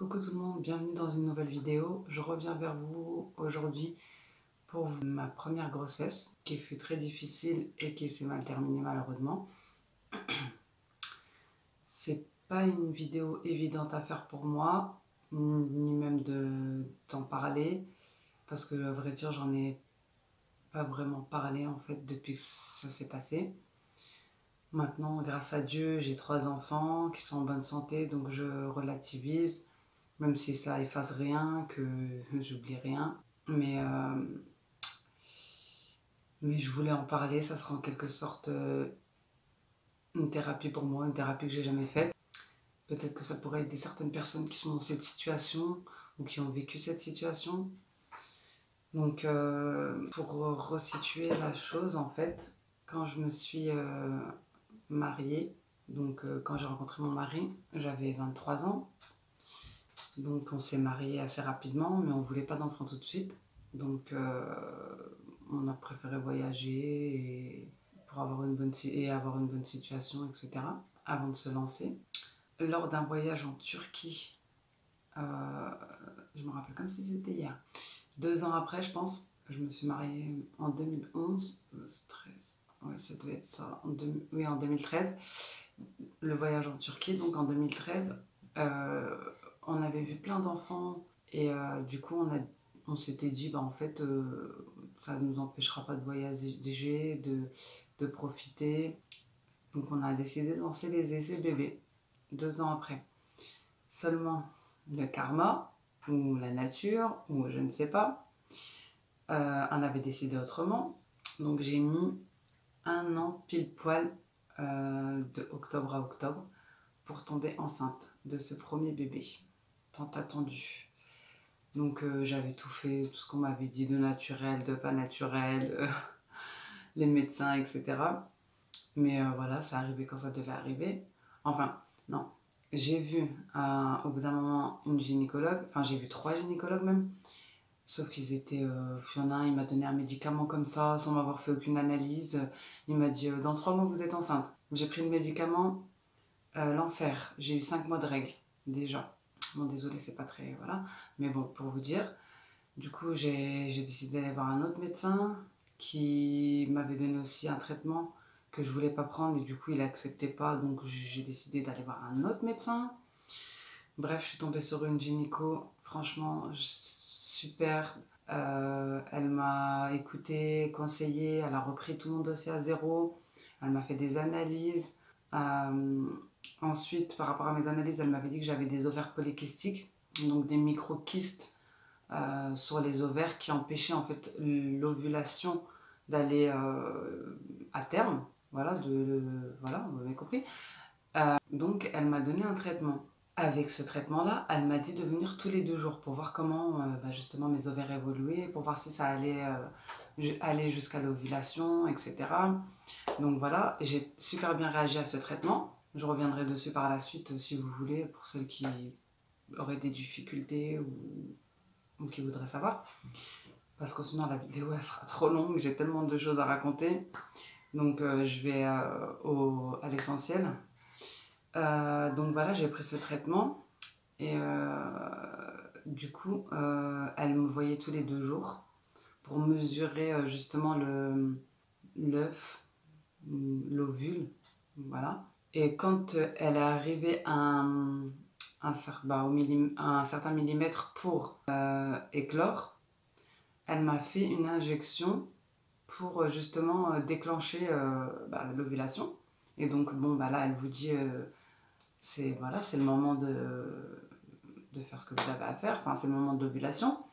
Coucou tout le monde, bienvenue dans une nouvelle vidéo. Je reviens vers vous aujourd'hui pour ma première grossesse qui fut très difficile et qui s'est mal terminée malheureusement. C'est pas une vidéo évidente à faire pour moi, ni même d'en parler, parce que à vrai dire j'en ai pas vraiment parlé en fait depuis que ça s'est passé. Maintenant, grâce à Dieu, j'ai 3 enfants qui sont en bonne santé, donc je relativise. Même si ça efface rien, que j'oublie rien. Mais je voulais en parler, ça sera en quelque sorte une thérapie pour moi, une thérapie que j'ai jamais faite. Peut-être que ça pourrait aider certaines personnes qui sont dans cette situation ou qui ont vécu cette situation. Donc pour resituer la chose en fait, quand je me suis mariée, donc quand j'ai rencontré mon mari, j'avais 23 ans. Donc on s'est mariés assez rapidement, mais on voulait pas d'enfant tout de suite. Donc on a préféré voyager pour avoir avoir une bonne situation, etc. avant de se lancer. Lors d'un voyage en Turquie, je me rappelle comme si c'était hier, 2 ans après je pense, je me suis mariée en 2011, 13, ouais ça devait être ça, oui en 2013, le voyage en Turquie, donc en 2013, on avait vu plein d'enfants et du coup on s'était dit bah en fait ça ne nous empêchera pas de voyager, de profiter. Donc on a décidé de lancer les essais bébés 2 ans après. Seulement le karma ou la nature ou je ne sais pas en avait décidé autrement. Donc j'ai mis 1 an pile poil de octobre à octobre pour tomber enceinte de ce premier bébé tant attendu. Donc j'avais tout fait, tout ce qu'on m'avait dit de naturel, de pas naturel, les médecins, etc. Mais voilà, ça arrivait quand ça devait arriver. Enfin, non. J'ai vu au bout d'un moment une gynécologue, enfin j'ai vu 3 gynécologues même, sauf qu'ils étaient... il y en a un, il m'a donné un médicament comme ça, sans m'avoir fait aucune analyse. Il m'a dit, dans 3 mois vous êtes enceinte. J'ai pris le médicament, l'enfer. J'ai eu 5 mois de règles, déjà. Bon, désolé, c'est pas très... Voilà. Mais bon, pour vous dire, du coup, j'ai décidé d'aller voir un autre médecin qui m'avait donné aussi un traitement que je voulais pas prendre et du coup, il acceptait pas. Donc, j'ai décidé d'aller voir un autre médecin. Bref, je suis tombée sur une gynéco, franchement, super. Elle m'a écoutée, conseillée, elle a repris tout mon dossier à zéro. Elle m'a fait des analyses. Ensuite, par rapport à mes analyses, elle m'avait dit que j'avais des ovaires polykystiques, donc des micro-kystes sur les ovaires qui empêchaient en fait l'ovulation d'aller à terme. Voilà, voilà, vous m'avez compris. Donc, elle m'a donné un traitement. Avec ce traitement-là, elle m'a dit de venir tous les 2 jours pour voir comment justement mes ovaires évoluaient, pour voir si ça allait aller jusqu'à l'ovulation, etc. Donc voilà, j'ai super bien réagi à ce traitement. Je reviendrai dessus par la suite si vous voulez, pour celles qui auraient des difficultés ou qui voudraient savoir. Parce que sinon la vidéo elle sera trop longue, j'ai tellement de choses à raconter. Donc je vais à l'essentiel. Donc voilà, j'ai pris ce traitement et du coup, elle me voyait tous les 2 jours pour mesurer justement l'œuf, l'ovule, voilà. Et quand elle est arrivée à un certain millimètre pour éclore, elle m'a fait une injection pour justement déclencher l'ovulation. Et donc bon, là, elle vous dit... c'est le moment de faire ce que vous avez à faire, enfin c'est le moment d'ovulation.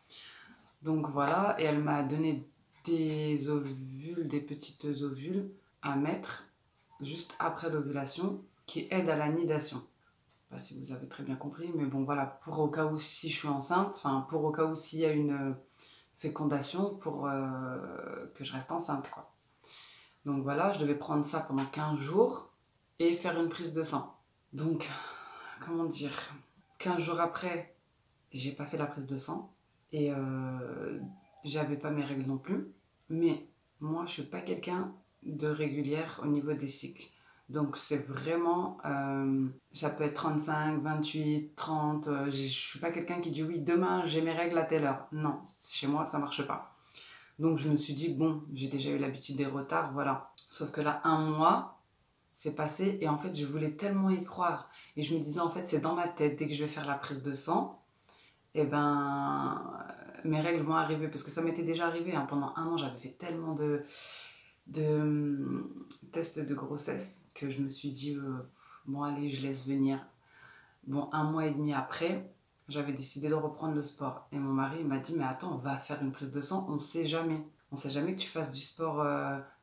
Donc voilà, et elle m'a donné des ovules, des petites ovules à mettre juste après l'ovulation qui aident à la nidation. Je sais pas si vous avez très bien compris, mais bon voilà, pour au cas où si je suis enceinte, enfin pour au cas où s'il y a une fécondation pour que je reste enceinte quoi. Donc voilà, je devais prendre ça pendant 15 jours et faire une prise de sang. Donc, comment dire, 15 jours après, j'ai pas fait la prise de sang et j'avais pas mes règles non plus. Mais moi, je suis pas quelqu'un de régulière au niveau des cycles. Donc c'est vraiment, ça peut être 35, 28, 30. Je suis pas quelqu'un qui dit oui, demain j'ai mes règles à telle heure. Non, chez moi ça marche pas. Donc je me suis dit, bon, j'ai déjà eu l'habitude des retards, voilà. Sauf que là, un mois, c'est passé et en fait, je voulais tellement y croire. Et je me disais, en fait, c'est dans ma tête, dès que je vais faire la prise de sang, et ben, mes règles vont arriver. Parce que ça m'était déjà arrivé, hein. Pendant un an, j'avais fait tellement de tests de grossesse que je me suis dit, bon, allez, je laisse venir. Bon, un mois et demi après, j'avais décidé de reprendre le sport. Et mon mari m'a dit, mais attends, on va faire une prise de sang, on ne sait jamais. On ne sait jamais que tu fasses du sport.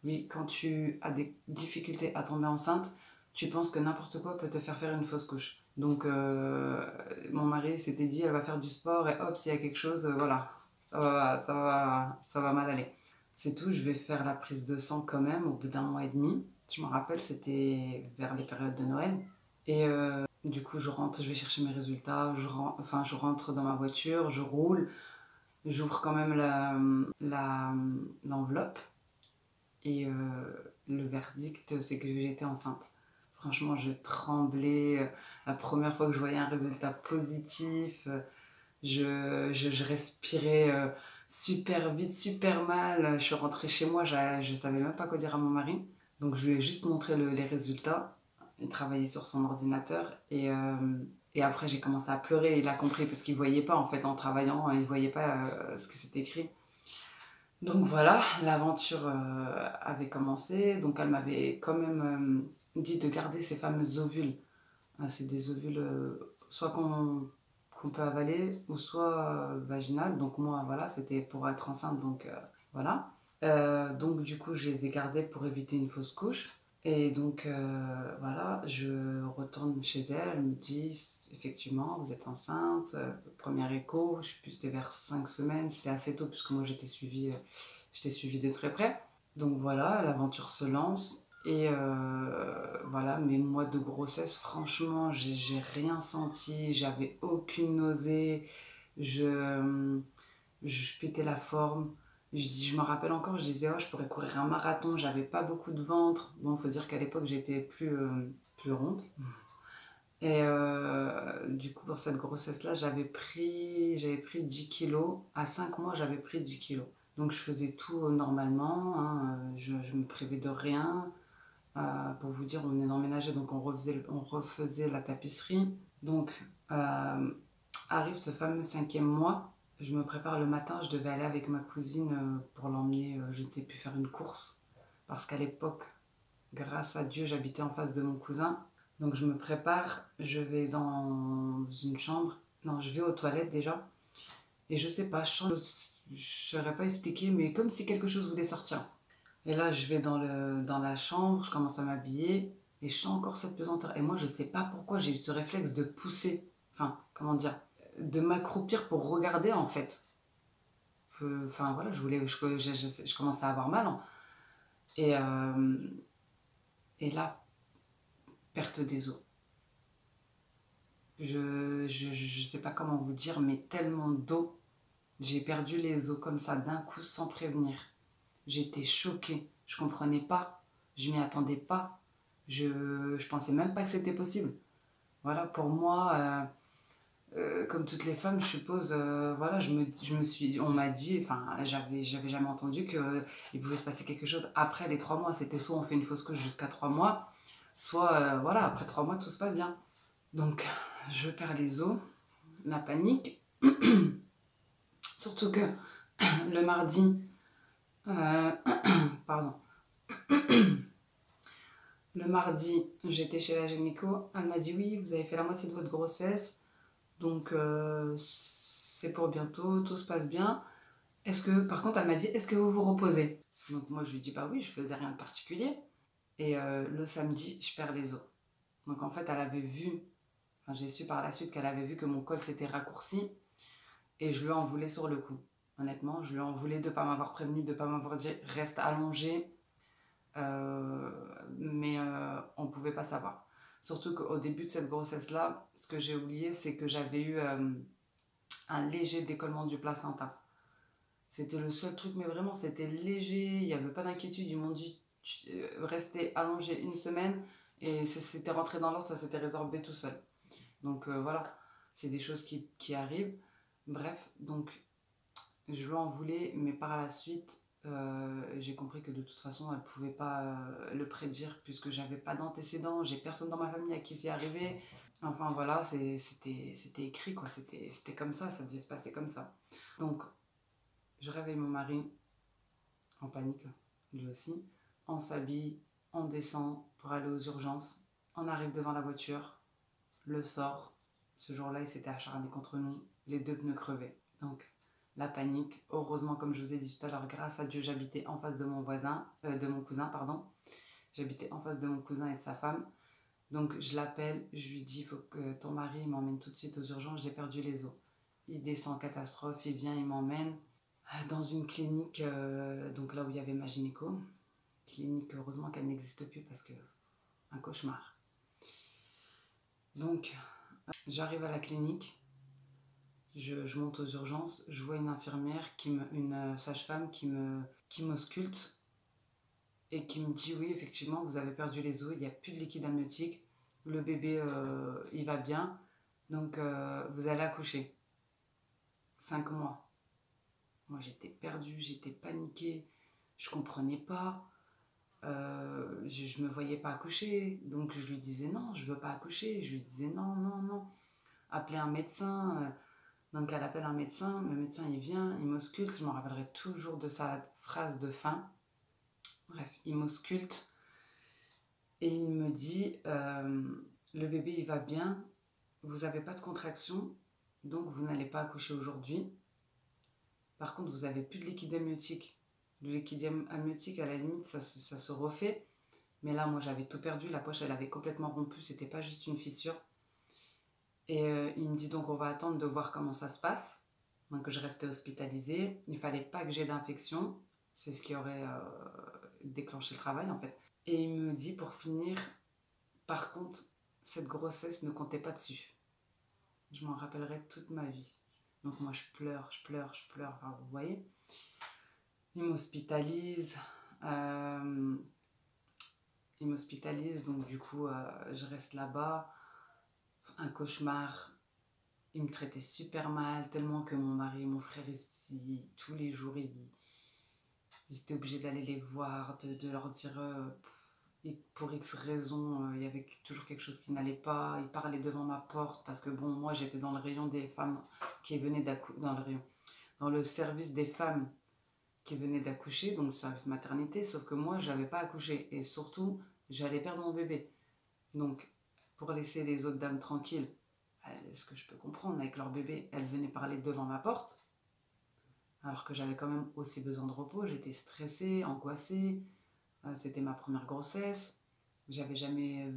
Oui, quand tu as des difficultés à tomber enceinte, tu penses que n'importe quoi peut te faire faire une fausse couche. Donc, mon mari s'était dit, elle va faire du sport et hop, s'il y a quelque chose, voilà, ça va mal aller. C'est tout, je vais faire la prise de sang quand même au bout d'un mois et demi. Je me rappelle, c'était vers les périodes de Noël. Et du coup, je rentre, je vais chercher mes résultats, je rentre dans ma voiture, je roule, j'ouvre quand même l'enveloppe et le verdict, c'est que j'étais enceinte. Franchement, je tremblais. La première fois que je voyais un résultat positif, je respirais super vite, super mal. Je suis rentrée chez moi, je ne savais même pas quoi dire à mon mari. Donc je lui ai juste montré les résultats. Il travaillait sur son ordinateur et après j'ai commencé à pleurer. Il a compris parce qu'il ne voyait pas en fait en travaillant, il ne voyait pas ce que c'était écrit. Donc voilà, l'aventure avait commencé. Donc elle m'avait quand même dit de garder ces fameux ovules. C'est des ovules soit qu'on peut avaler ou soit vaginales. Donc moi voilà, c'était pour être enceinte, donc voilà. Donc du coup je les ai gardés pour éviter une fausse couche. Et donc voilà, je retourne chez elle, elle me dit effectivement vous êtes enceinte, premier écho, je sais plus, c'était vers 5 semaines, c'était assez tôt puisque moi j'étais suivie de très près. Donc voilà, l'aventure se lance et voilà, mes mois de grossesse, franchement, j'ai rien senti, j'avais aucune nausée, je, je pétais la forme. Je me rappelle encore, je disais, oh, je pourrais courir un marathon, j'avais pas beaucoup de ventre. Bon, faut dire qu'à l'époque, j'étais plus ronde. Et du coup, pour cette grossesse-là, j'avais pris 10 kilos. À 5 mois, j'avais pris 10 kilos. Donc, je faisais tout normalement, hein, je me privais de rien. Pour vous dire, on est emménagé, donc on refaisait la tapisserie. Donc, arrive ce fameux 5e mois. Je me prépare le matin, je devais aller avec ma cousine pour l'emmener, je ne sais plus, faire une course. Parce qu'à l'époque, grâce à Dieu, j'habitais en face de mon cousin. Donc je me prépare, je vais dans une chambre. Non, je vais aux toilettes déjà. Et je sais pas, je ne saurais pas expliquer, mais comme si quelque chose voulait sortir. Et là, je vais dans la chambre, je commence à m'habiller. Et je sens encore cette pesanteur. Et moi, je sais pas pourquoi j'ai eu ce réflexe de pousser. Enfin, comment dire, de m'accroupir pour regarder en fait. Enfin voilà, je commençais à avoir mal, hein. Et, et là, perte des os. Je sais pas comment vous dire, mais tellement d'eau. J'ai perdu les os comme ça d'un coup sans prévenir. J'étais choquée. Je comprenais pas. Je m'y attendais pas. Je pensais même pas que c'était possible. Voilà, pour moi, comme toutes les femmes, je suppose, voilà, on m'a dit, enfin, j'avais jamais entendu qu'il pouvait se passer quelque chose après les 3 mois. C'était soit on fait une fausse couche jusqu'à 3 mois, soit, voilà, après 3 mois, tout se passe bien. Donc, je perds les os, la panique. Surtout que le mardi, pardon, le mardi, j'étais chez la gynéco. Elle m'a dit oui, vous avez fait la moitié de votre grossesse, donc c'est pour bientôt, tout se passe bien. Par contre, elle m'a dit, est-ce que vous vous reposez? Donc moi, je lui dis, bah oui, je faisais rien de particulier. Et le samedi, je perds les os. Donc en fait, elle avait vu, enfin, j'ai su par la suite qu'elle avait vu que mon col s'était raccourci et je lui en voulais sur le coup. Honnêtement, je lui en voulais de ne pas m'avoir prévenu, de ne pas m'avoir dit, reste allongé. Mais on ne pouvait pas savoir. Surtout qu'au début de cette grossesse-là, ce que j'ai oublié, c'est que j'avais eu un léger décollement du placenta. C'était le seul truc, mais vraiment, c'était léger, il n'y avait pas d'inquiétude. Ils m'ont dit, restez allongé une semaine Et c'était rentré dans l'ordre, ça s'était résorbé tout seul. Donc voilà, c'est des choses qui arrivent. Bref, donc je lui en voulais, mais par la suite, j'ai compris que de toute façon, elle ne pouvait pas le prédire puisque j'avais pas d'antécédents, j'ai personne dans ma famille à qui c'est arrivé. Enfin voilà, c'était écrit quoi, c'était comme ça devait se passer comme ça. Donc je réveille mon mari en panique, lui aussi. On s'habille, on descend pour aller aux urgences. On arrive devant la voiture, le sort. Ce jour-là, il s'était acharné contre nous, les deux pneus crevés. Donc la panique. Heureusement, comme je vous ai dit tout à l'heure, grâce à Dieu, j'habitais en face de mon de mon cousin, pardon. J'habitais en face de mon cousin et de sa femme. Donc je l'appelle, je lui dis, il faut que ton mari m'emmène tout de suite aux urgences, j'ai perdu les os. Il descend en catastrophe, il vient, il m'emmène dans une clinique, donc là où il y avait ma gynéco. Clinique, heureusement qu'elle n'existe plus parce que un cauchemar. Donc j'arrive à la clinique, je monte aux urgences, je vois une infirmière, une sage-femme qui m'ausculte et qui me dit oui, effectivement, vous avez perdu les os, il n'y a plus de liquide amniotique, le bébé il va bien, donc vous allez accoucher. 5 mois. Moi j'étais perdue, j'étais paniquée, je comprenais pas, je me voyais pas accoucher, donc je lui disais non, je veux pas accoucher, je lui disais non, non, non, appelez un médecin. Donc elle appelle un médecin, le médecin il vient, il m'ausculte, je me rappellerai toujours de sa phrase de fin. Bref, il m'ausculte et il me dit le bébé il va bien, vous n'avez pas de contraction, donc vous n'allez pas accoucher aujourd'hui. Par contre, vous n'avez plus de liquide amniotique. Le liquide amniotique, à la limite, ça se refait. Mais là, moi, j'avais tout perdu. La poche, elle avait complètement rompu. C'était pas juste une fissure. Et il me dit donc, on va attendre de voir comment ça se passe. Donc, je restais hospitalisée. Il fallait pas que j'ai d'infection. C'est ce qui aurait déclenché le travail, en fait. Et il me dit, pour finir, par contre, cette grossesse ne comptait pas dessus. Je m'en rappellerai toute ma vie. Donc, moi, je pleure, je pleure, je pleure. Enfin, vous voyez. Il m'hospitalise. Euh, il m'hospitalise, donc du coup, je reste là-bas. Un cauchemar. Il me traitait super mal, tellement que mon mari et mon frère, tous les jours, ils étaient obligés d'aller les voir, de leur dire pour X raisons, il y avait toujours quelque chose qui n'allait pas. Ils parlaient devant ma porte parce que bon, moi j'étais dans le rayon des femmes qui venaient d'accoucher, dans le service des femmes qui venaient d'accoucher, donc le service maternité, sauf que moi j'avais pas accouché et surtout j'allais perdre mon bébé. Donc pour laisser les autres dames tranquilles, ce que je peux comprendre avec leur bébé, elles venaient parler devant ma porte. Alors que j'avais quand même aussi besoin de repos, j'étais stressée, angoissée, c'était ma première grossesse, j'avais jamais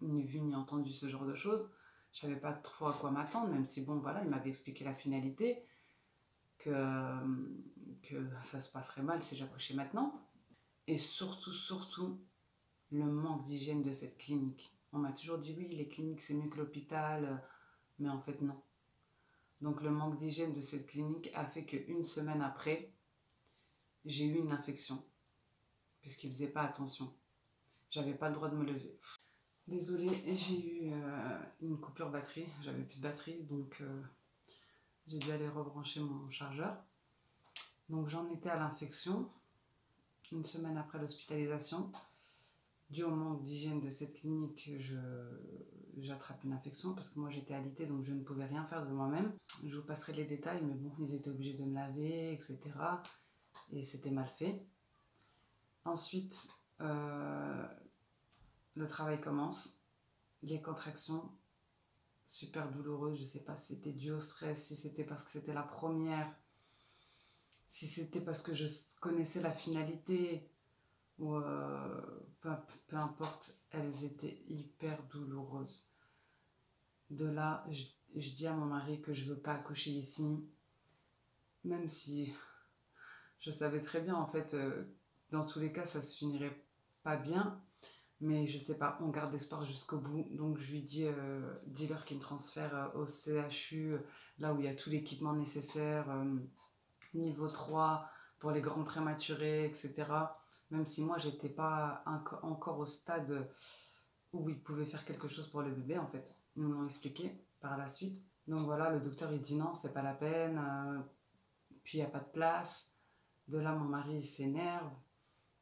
ni vu ni entendu ce genre de choses, je savais pas trop à quoi m'attendre, même si bon voilà, il m'avait expliqué la finalité, que ça se passerait mal si j'accouchais maintenant. Et surtout, surtout, le manque d'hygiène de cette clinique. On m'a toujours dit oui, les cliniques c'est mieux que l'hôpital, mais en fait non. Donc le manque d'hygiène de cette clinique a fait qu'une semaine après, j'ai eu une infection, puisqu'ils ne faisaient pas attention. J'avais pas le droit de me lever. Désolée, j'ai eu une coupure batterie, j'avais plus de batterie, donc j'ai dû aller rebrancher mon chargeur. Donc j'en étais à l'infection, une semaine après l'hospitalisation. Dû au manque d'hygiène de cette clinique, j'attrape une infection parce que moi j'étais alitée donc je ne pouvais rien faire de moi-même. Je vous passerai les détails, mais bon, ils étaient obligés de me laver, etc. Et c'était mal fait. Ensuite, le travail commence. Les contractions, super douloureuses. Je ne sais pas si c'était dû au stress, si c'était parce que c'était la première, si c'était parce que je connaissais la finalité. Ou enfin, peu importe, elles étaient hyper douloureuses. De là, je dis à mon mari que je veux pas accoucher ici, même si je savais très bien, en fait, dans tous les cas, ça se finirait pas bien, mais je sais pas, on garde espoir jusqu'au bout. Donc je lui dis-leur qu'il me transfère au CHU, là où il y a tout l'équipement nécessaire, niveau 3 pour les grands prématurés, etc. Même si moi, j'étais pas encore au stade où ils pouvaient faire quelque chose pour le bébé, en fait. Ils nous l'ont expliqué par la suite. Donc voilà, le docteur, il dit non, c'est pas la peine, puis il n'y a pas de place. De là, mon mari, il s'énerve.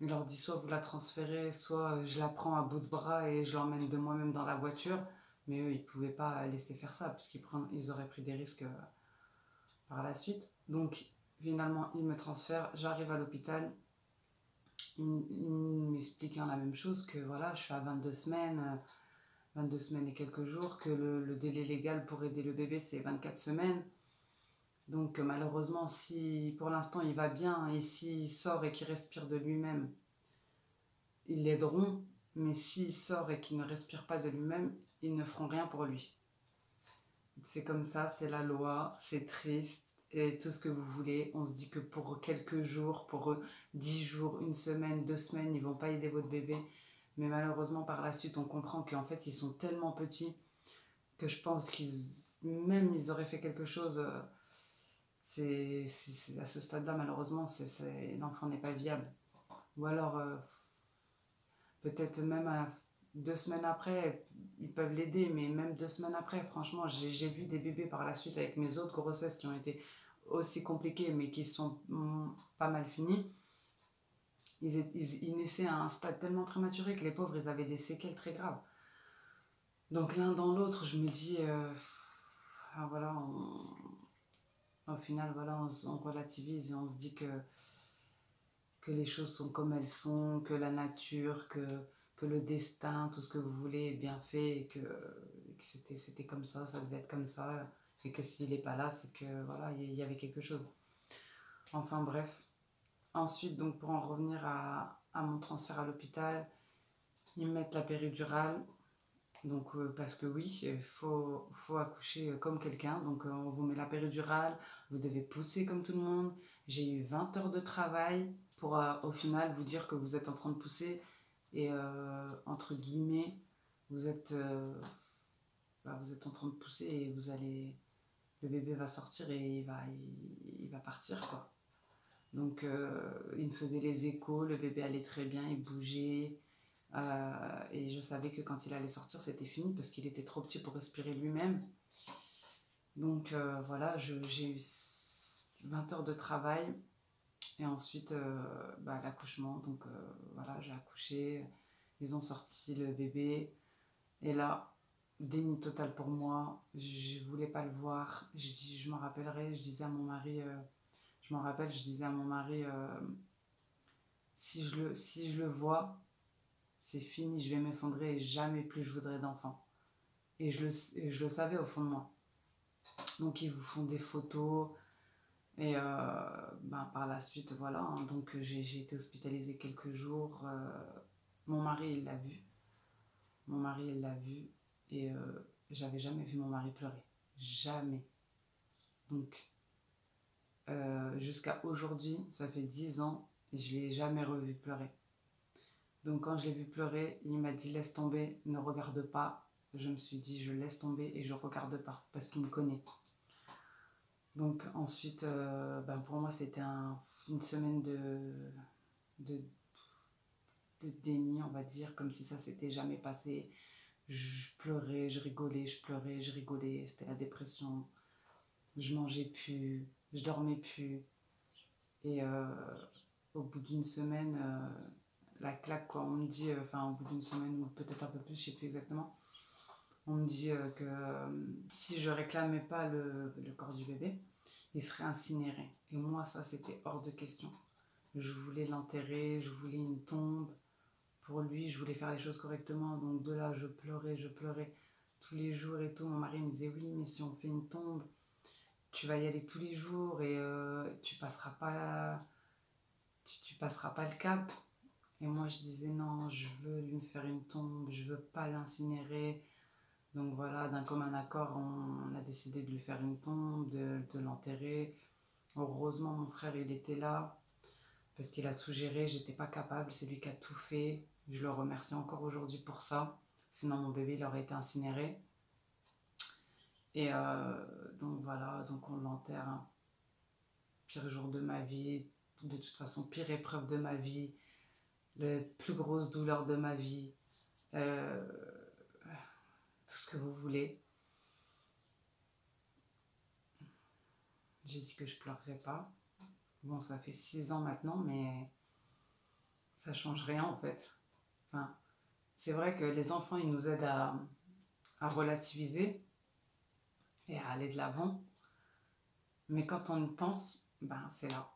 Il leur dit soit vous la transférez, soit je la prends à bout de bras et je l'emmène de moi-même dans la voiture. Mais eux, ils ne pouvaient pas laisser faire ça, ils auraient pris des risques par la suite. Donc finalement, ils me transfèrent, j'arrive à l'hôpital. Ils m'expliquent la même chose, que voilà, je suis à 22 semaines, 22 semaines et quelques jours, que le délai légal pour aider le bébé, c'est 24 semaines. Donc malheureusement, si pour l'instant il va bien et s'il sort et qu'il respire de lui-même, ils l'aideront. Mais s'il sort et qu'il ne respire pas de lui-même, ils ne feront rien pour lui. C'est comme ça, c'est la loi, c'est triste et tout ce que vous voulez. On se dit que pour quelques jours, pour eux, 10 jours, une semaine, 2 semaines, ils vont pas aider votre bébé. Mais malheureusement, par la suite, on comprend qu'en fait, ils sont tellement petits que je pense même ils auraient fait quelque chose. À ce stade-là, malheureusement, l'enfant n'est pas viable. Ou alors, peut-être même 2 semaines après, ils peuvent l'aider, mais même 2 semaines après, franchement, j'ai vu des bébés par la suite avec mes autres grossesses qui ont été aussi compliquées, mais qui sont pas mal finies. Ils naissaient à un stade tellement prématuré que les pauvres, ils avaient des séquelles très graves. Donc l'un dans l'autre, je me dis, voilà, au final, voilà, on relativise et on se dit que les choses sont comme elles sont, que la nature, que le destin, tout ce que vous voulez est bien fait et que c'était comme ça devait être comme ça. Et que s'il n'est pas là, c'est que voilà, il y avait quelque chose. Enfin bref. Ensuite, donc pour en revenir à mon transfert à l'hôpital, ils me mettent la péridurale. Donc parce que oui, faut accoucher comme quelqu'un. Donc on vous met la péridurale, vous devez pousser comme tout le monde. J'ai eu 20 heures de travail pour au final vous dire que vous êtes en train de pousser et entre guillemets, vous êtes, vous êtes en train de pousser et le bébé va sortir et il va partir quoi. Donc il me faisait les échos, le bébé allait très bien, il bougeait. Et je savais que quand il allait sortir, c'était fini parce qu'il était trop petit pour respirer lui-même. Donc voilà, j'ai eu 20 heures de travail et ensuite l'accouchement. Donc voilà, j'ai accouché, ils ont sorti le bébé et là, déni total pour moi. Je voulais pas le voir. Je m'en rappellerai, je disais à mon mari, je m'en rappelle, je disais à mon mari, si je le vois, c'est fini, je vais m'effondrer et jamais plus je voudrais d'enfant. Et je le savais au fond de moi. Donc ils vous font des photos et par la suite, voilà. Hein, donc j'ai été hospitalisée quelques jours. Mon mari, il l'a vu. Mon mari, il l'a vu. Et j'avais jamais vu mon mari pleurer. Jamais. Donc jusqu'à aujourd'hui, ça fait 10 ans, et je ne l'ai jamais revu pleurer. Donc quand je l'ai vu pleurer, il m'a dit laisse tomber, ne regarde pas. Je me suis dit je laisse tomber et je regarde pas parce qu'il me connaît. Donc ensuite, pour moi c'était une semaine de, de déni, on va dire, comme si ça s'était jamais passé. Je pleurais, je rigolais, je pleurais, je rigolais, c'était la dépression. Je mangeais plus, je dormais plus. Et au bout d'une semaine, la claque quoi, on me dit, au bout d'une semaine ou peut-être un peu plus, je sais plus exactement, on me dit que si je réclamais pas le corps du bébé, il serait incinéré. Et moi, ça, c'était hors de question. Je voulais l'enterrer, je voulais une tombe. Pour lui, je voulais faire les choses correctement. Donc de là, je pleurais tous les jours et tout. Mon mari me disait, oui, mais si on fait une tombe, tu vas y aller tous les jours et tu passeras pas le cap. Et moi, je disais, non, je veux lui faire une tombe, je veux pas l'incinérer. Donc voilà, d'un commun accord, on a décidé de lui faire une tombe, de l'enterrer. Heureusement, mon frère, il était là, parce qu'il a tout géré, j'étais pas capable, c'est lui qui a tout fait. Je le remercie encore aujourd'hui pour ça. Sinon, mon bébé, il aurait été incinéré. Et donc voilà, donc on l'enterre. Hein. Pire jour de ma vie, de toute façon, pire épreuve de ma vie, la plus grosse douleur de ma vie. euh, tout ce que vous voulez. J'ai dit que je pleurerais pas. Bon, ça fait 6 ans maintenant, mais ça change rien en fait. Enfin, c'est vrai que les enfants, ils nous aident à relativiser et à aller de l'avant. Mais quand on y pense, ben c'est là.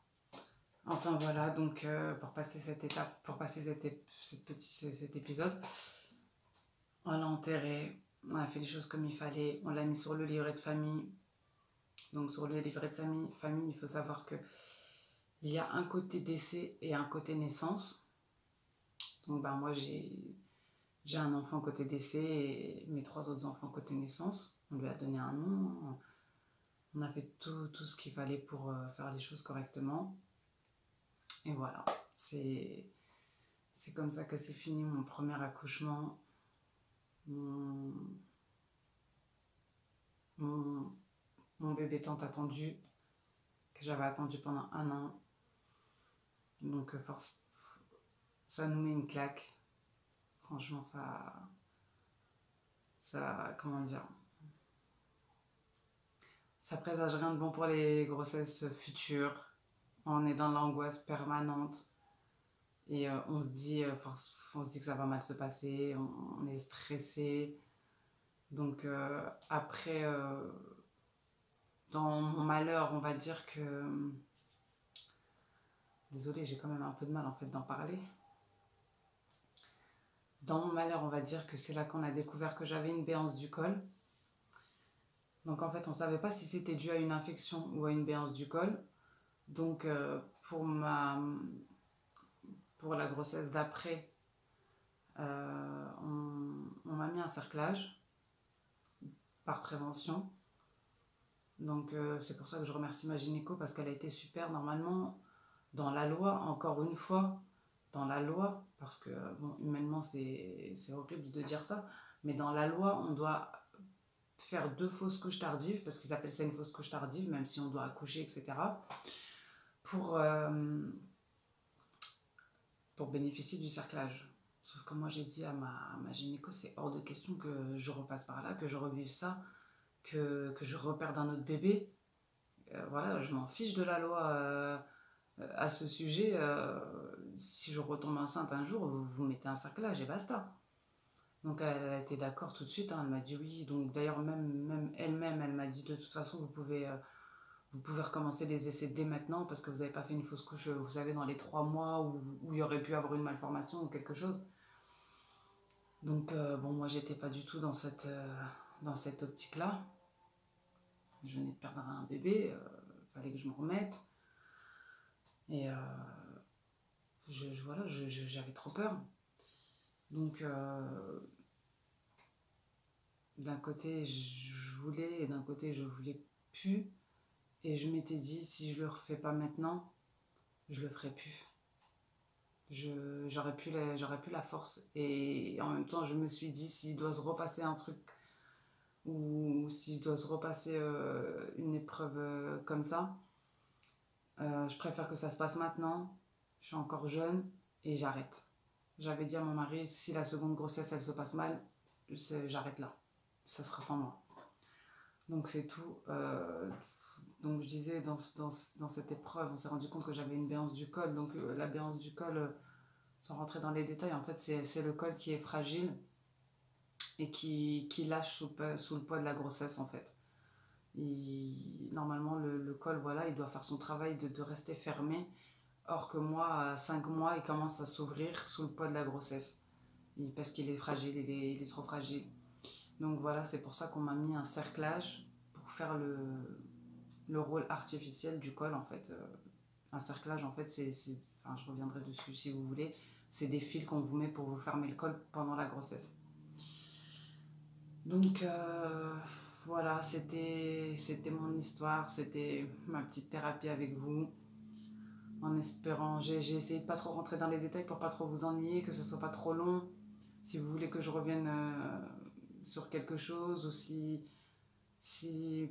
Enfin voilà, donc pour passer cette étape, pour passer cet épisode, on l'a enterré, on a fait les choses comme il fallait, on l'a mis sur le livret de famille. Donc sur le livret de famille, il faut savoir que il y a un côté décès et un côté naissance. Donc ben moi j'ai un enfant côté décès et mes 3 autres enfants côté naissance. On lui a donné un nom, on a fait tout ce qu'il fallait pour faire les choses correctement. Et voilà, c'est comme ça que c'est fini mon premier accouchement. Mon, mon, mon bébé tant attendu, que j'avais attendu pendant 1 an. Donc force, ça nous met une claque. Franchement, comment dire, ça présage rien de bon pour les grossesses futures. On est dans l'angoisse permanente et on se dit que ça va mal se passer, on est stressé. Donc après, dans mon malheur, on va dire que... Désolée, j'ai quand même un peu de mal en fait d'en parler. Dans mon malheur, on va dire que c'est là qu'on a découvert que j'avais une béance du col. Donc en fait, on ne savait pas si c'était dû à une infection ou à une béance du col. Donc pour la grossesse d'après, on m'a mis un cerclage par prévention. Donc c'est pour ça que je remercie ma gynéco parce qu'elle a été super. Normalement, dans la loi, encore une fois, dans la loi, parce que bon, humainement c'est horrible de dire ça, mais dans la loi, on doit faire 2 fausses couches tardives, parce qu'ils appellent ça une fausse couche tardive, même si on doit accoucher, etc., pour, pour bénéficier du cerclage. Sauf que moi j'ai dit à ma gynéco, c'est hors de question que je repasse par là, que je revive ça, que je reperde un autre bébé. Voilà, je m'en fiche de la loi à ce sujet. Si je retombe enceinte un jour, vous mettez un cerclage et basta. Donc elle a été d'accord tout de suite, hein, elle m'a dit oui. Donc d'ailleurs même elle-même, elle m'a dit de toute façon vous pouvez recommencer les essais dès maintenant parce que vous n'avez pas fait une fausse couche, vous savez, dans les 3 mois où il y aurait pu avoir une malformation ou quelque chose. Donc bon, moi j'étais pas du tout dans cette optique-là. Je venais de perdre un bébé, fallait que je me remette. Et voilà, j'avais trop peur. Donc d'un côté je voulais et d'un côté je voulais plus. Et je m'étais dit, si je le refais pas maintenant, je le ferai plus. J'aurais plus la force. Et en même temps, je me suis dit, s'il doit se repasser un truc, ou si je dois se repasser une épreuve comme ça, je préfère que ça se passe maintenant. Je suis encore jeune et j'arrête. J'avais dit à mon mari, si la seconde grossesse, elle se passe mal, j'arrête là. Ça sera sans moi. Donc c'est tout. Donc je disais, dans cette épreuve, on s'est rendu compte que j'avais une béance du col. Donc la béance du col, sans rentrer dans les détails, en fait c'est le col qui est fragile et qui lâche sous le poids de la grossesse en fait. Normalement le col, voilà, il doit faire son travail de rester fermé. Or que moi, à 5 mois, il commence à s'ouvrir sous le poids de la grossesse. Parce qu'il est fragile, il est trop fragile. Donc voilà, c'est pour ça qu'on m'a mis un cerclage pour faire le rôle artificiel du col en fait. Un cerclage en fait, enfin je reviendrai dessus si vous voulez, c'est des fils qu'on vous met pour vous fermer le col pendant la grossesse. Donc voilà, c'était mon histoire, c'était ma petite thérapie avec vous. En espérant, j'ai essayé de pas trop rentrer dans les détails pour pas trop vous ennuyer, que ce soit pas trop long. Si vous voulez que je revienne sur quelque chose ou s'il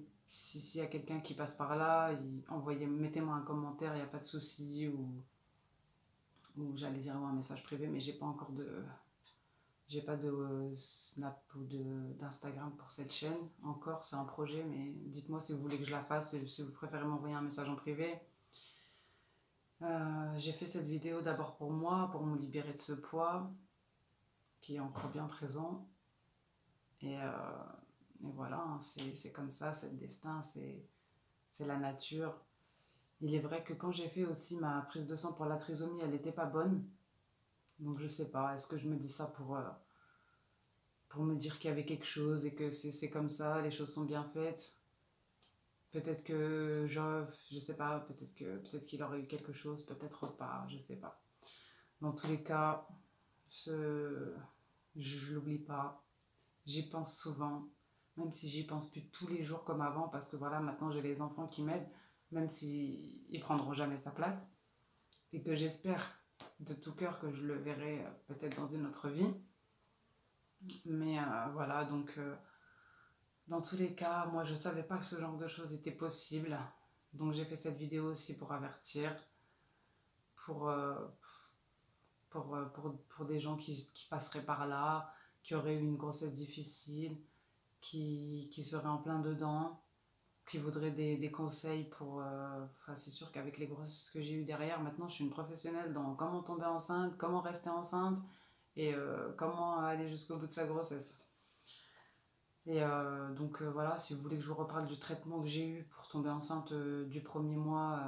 y a quelqu'un qui passe par là, mettez-moi un commentaire, il n'y a pas de souci. Ou j'allais dire un message privé, mais j'ai pas encore J'ai pas de Snap ou d'Instagram pour cette chaîne. Encore, c'est un projet, mais dites-moi si vous voulez que je la fasse et si vous préférez m'envoyer un message en privé. J'ai fait cette vidéo d'abord pour moi, pour me libérer de ce poids qui est encore bien présent. Et, euh, et voilà, hein, c'est comme ça, c'est le destin, c'est la nature. Il est vrai que quand j'ai fait aussi ma prise de sang pour la trisomie, elle n'était pas bonne. Donc je sais pas, est-ce que je me dis ça pour me dire qu'il y avait quelque chose et que c'est comme ça, les choses sont bien faites. Peut-être que, je sais pas, peut-être qu'il aurait eu quelque chose, peut-être pas, je sais pas. Dans tous les cas, ce, je l'oublie pas, j'y pense souvent, même si j'y pense plus tous les jours comme avant, parce que voilà, maintenant j'ai les enfants qui m'aident, même s'ils ne prendront jamais sa place, et que j'espère de tout cœur que je le verrai peut-être dans une autre vie. Mais voilà, donc dans tous les cas, moi je savais pas que ce genre de choses était possible. Donc j'ai fait cette vidéo aussi pour avertir, pour, pour des gens qui passeraient par là, qui auraient eu une grossesse difficile, qui seraient en plein dedans, qui voudraient des conseils pour... enfin, c'est sûr qu'avec les grossesses que j'ai eues derrière, maintenant je suis une professionnelle dans comment tomber enceinte, comment rester enceinte et comment aller jusqu'au bout de sa grossesse. Et donc voilà, si vous voulez que je vous reparle du traitement que j'ai eu pour tomber enceinte du premier mois,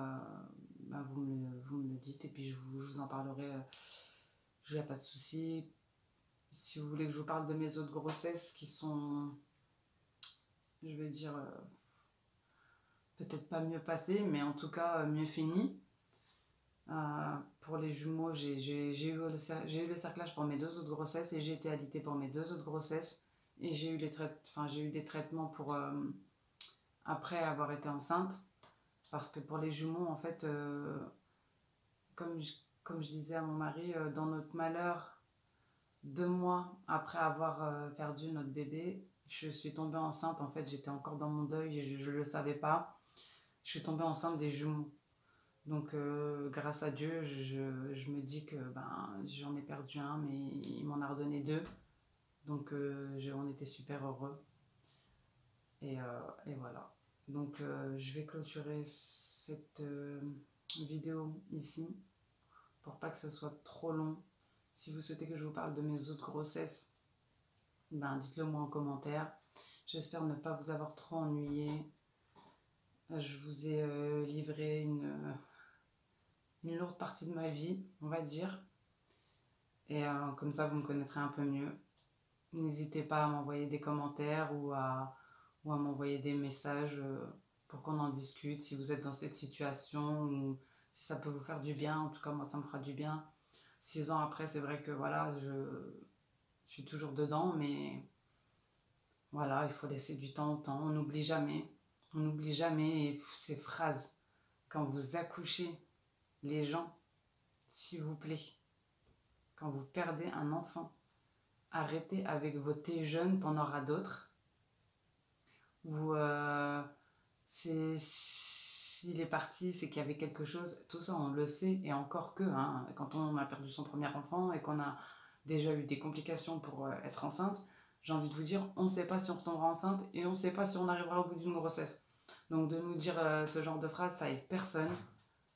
ben vous me le dites et puis je vous en parlerai. Il n'y a pas de souci. Si vous voulez que je vous parle de mes autres grossesses qui sont, je vais dire, peut-être pas mieux passées, mais en tout cas mieux finies. Pour les jumeaux, j'ai eu le cerclage pour mes deux autres grossesses et j'ai été alitée pour mes deux autres grossesses. Et j'ai eu des traitements pour, après avoir été enceinte. Parce que pour les jumeaux, en fait, comme, je, comme je disais à mon mari, dans notre malheur, 2 mois après avoir perdu notre bébé, je suis tombée enceinte. En fait, j'étais encore dans mon deuil et je ne le savais pas. Je suis tombée enceinte des jumeaux. Donc, grâce à Dieu, je me dis que ben, j'en ai perdu un, mais il m'en a redonné deux. Donc, on était super heureux. Et voilà. Donc, je vais clôturer cette vidéo ici pour pas que ce soit trop long. Si vous souhaitez que je vous parle de mes autres grossesses, ben, dites-le moi en commentaire. J'espère ne pas vous avoir trop ennuyé. Je vous ai livré une lourde partie de ma vie, on va dire. Et comme ça, vous me connaîtrez un peu mieux. N'hésitez pas à m'envoyer des commentaires ou à m'envoyer des messages pour qu'on en discute. Si vous êtes dans cette situation ou si ça peut vous faire du bien, en tout cas moi ça me fera du bien. 6 ans après, c'est vrai que voilà, je suis toujours dedans, mais voilà, il faut laisser du temps au temps. On n'oublie jamais. On n'oublie jamais ces phrases. Quand vous accouchez, les gens, s'il vous plaît, quand vous perdez un enfant, arrêtez avec vos thés jeunes, t'en auras d'autres. Ou s'il est parti, c'est qu'il y avait quelque chose. Tout ça, on le sait. Et encore que, hein, quand on a perdu son premier enfant et qu'on a déjà eu des complications pour être enceinte, j'ai envie de vous dire, on ne sait pas si on retombera enceinte et on ne sait pas si on arrivera au bout d'une grossesse. Donc de nous dire ce genre de phrase, ça aide personne.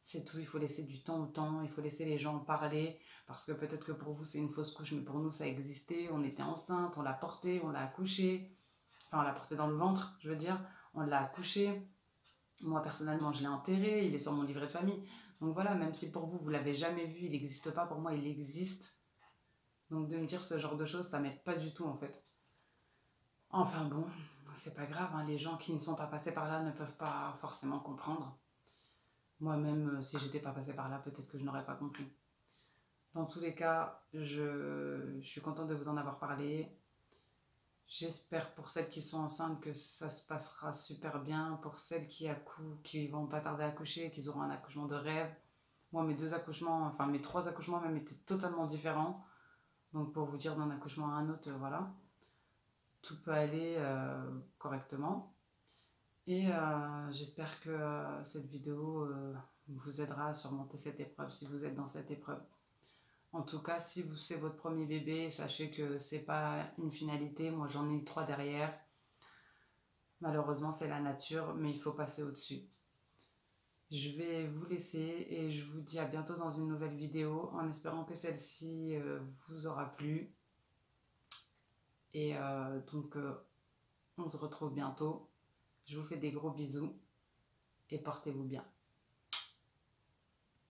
C'est tout, il faut laisser du temps au temps, il faut laisser les gens en parler, parce que peut-être que pour vous c'est une fausse couche, mais pour nous ça existait, on était enceinte, on l'a portée, on l'a accouchée, enfin on l'a portée dans le ventre, je veux dire, on l'a accouchée. Moi personnellement je l'ai enterré, il est sur mon livret de famille. Donc voilà, même si pour vous vous l'avez jamais vu, il n'existe pas, pour moi il existe. Donc de me dire ce genre de choses, ça m'aide pas du tout en fait. Enfin bon, c'est pas grave, hein, les gens qui ne sont pas passés par là ne peuvent pas forcément comprendre. Moi-même, si j'étais pas passée par là, peut-être que je n'aurais pas compris. Dans tous les cas, je suis contente de vous en avoir parlé. J'espère pour celles qui sont enceintes que ça se passera super bien. Pour celles qui vont pas tarder à accoucher, qu'ils auront un accouchement de rêve. Moi, mes 2 accouchements, enfin mes 3 accouchements même étaient totalement différents. Donc pour vous dire d'un accouchement à un autre, voilà, tout peut aller correctement. Et j'espère que cette vidéo vous aidera à surmonter cette épreuve si vous êtes dans cette épreuve. En tout cas, si c'est votre premier bébé, sachez que c'est pas une finalité. Moi, j'en ai eu 3 derrière. Malheureusement, c'est la nature, mais il faut passer au-dessus. Je vais vous laisser et je vous dis à bientôt dans une nouvelle vidéo en espérant que celle-ci vous aura plu. Et on se retrouve bientôt. Je vous fais des gros bisous et portez-vous bien.